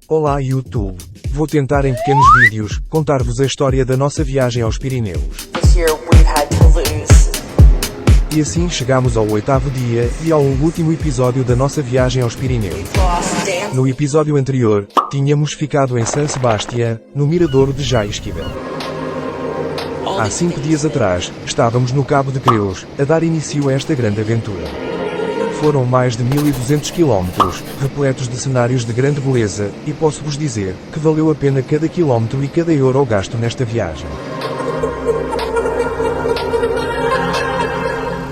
Olá YouTube. Vou tentar em pequenos vídeos, contar-vos a história da nossa viagem aos Pirineus. This year we've had to lose. E assim chegamos ao 8º dia, e ao último episódio da nossa viagem aos Pirineus. We've lost Dan. No episódio anterior, tínhamos ficado em San Sebastián, no miradouro de Jaisquivel. Há 5 dias atrás, estávamos no Cabo de Creus, a dar início a esta grande aventura. Foram mais de 1200 quilómetros, repletos de cenários de grande beleza, e posso-vos dizer, que valeu a pena cada quilómetro e cada euro gasto nesta viagem.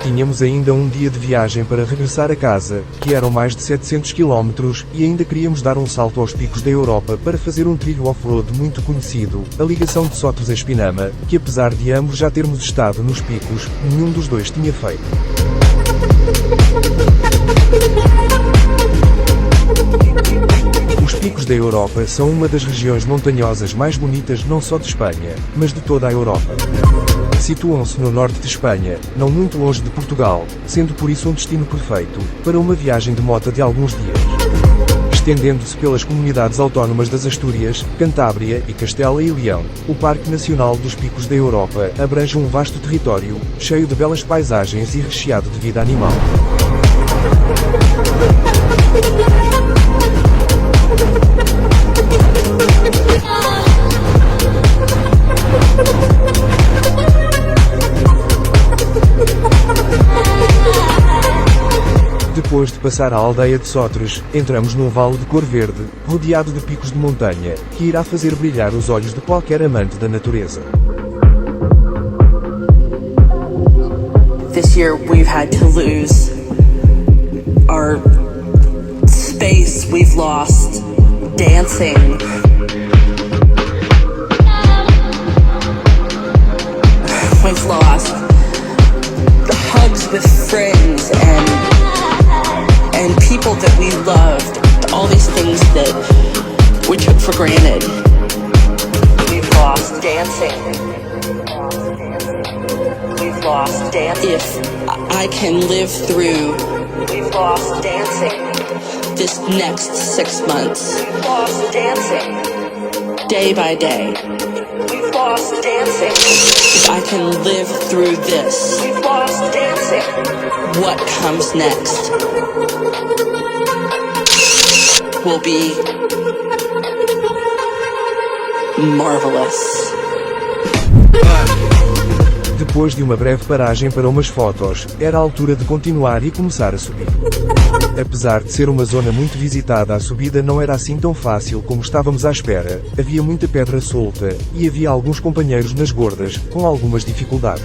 Tínhamos ainda um dia de viagem para regressar a casa, que eram mais de 700 quilómetros, e ainda queríamos dar um salto aos picos da Europa para fazer um trilho off-road muito conhecido, a ligação de Sotros a Espinama, que apesar de ambos já termos estado nos picos, nenhum dos dois tinha feito. Os picos da Europa são uma das regiões montanhosas mais bonitas não só de Espanha, mas de toda a Europa. Situam-se no norte de Espanha, não muito longe de Portugal, sendo por isso um destino perfeito para uma viagem de moto de alguns dias. Estendendo-se pelas comunidades autónomas das Astúrias, Cantábria e Castela e Leão, o Parque Nacional dos Picos da Europa abrange um vasto território, cheio de belas paisagens e recheado de vida animal. Depois de passar a aldeia de Sotros, entramos num vale de cor verde, rodeado de picos de montanha, que irá fazer brilhar os olhos de qualquer amante da natureza. This year we've had to lose our space. We've lost dancing. We've lost the hugs with friends and people that we loved. All these things that we took for granted. We've lost dancing. We've lost dancing. If I can live through, we've lost dancing. This next 6 months, we've lost dancing. Day by day, we've lost dancing. If I can live through this, we've lost dancing. What comes next will be marvelous. Depois de uma breve paragem para umas fotos, era a altura de continuar e começar a subir. Apesar de ser uma zona muito visitada, a subida não era assim tão fácil como estávamos à espera, havia muita pedra solta, e havia alguns companheiros nas gordas, com algumas dificuldades.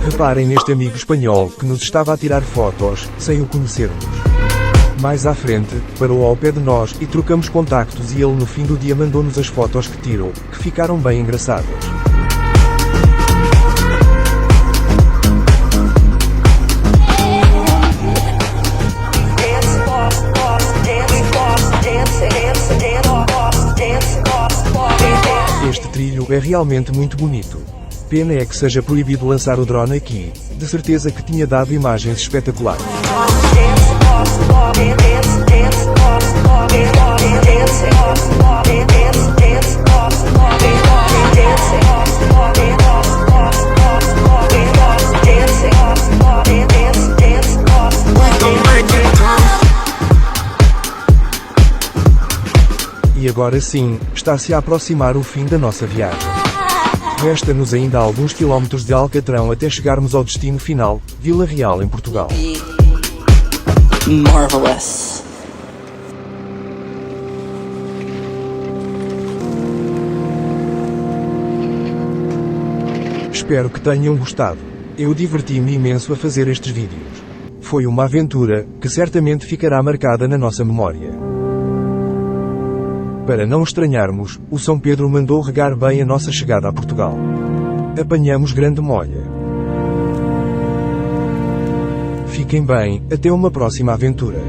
Reparem neste amigo espanhol que nos estava a tirar fotos, sem o conhecermos. Mais à frente, parou ao pé de nós e trocamos contactos e ele no fim do dia mandou-nos as fotos que tirou, que ficaram bem engraçadas. Este trilho é realmente muito bonito. Pena é que seja proibido lançar o drone aqui, de certeza que tinha dado imagens espetaculares. E agora sim, está-se a aproximar o fim da nossa viagem. Resta-nos ainda alguns quilómetros de Alcatrão até chegarmos ao destino final, Vila Real em Portugal. Marvelous. Espero que tenham gostado. Eu diverti-me imenso a fazer estes vídeos. Foi uma aventura, que certamente ficará marcada na nossa memória. Para não estranharmos, o São Pedro mandou regar bem a nossa chegada a Portugal. Apanhamos grande molha. Fiquem bem, até uma próxima aventura.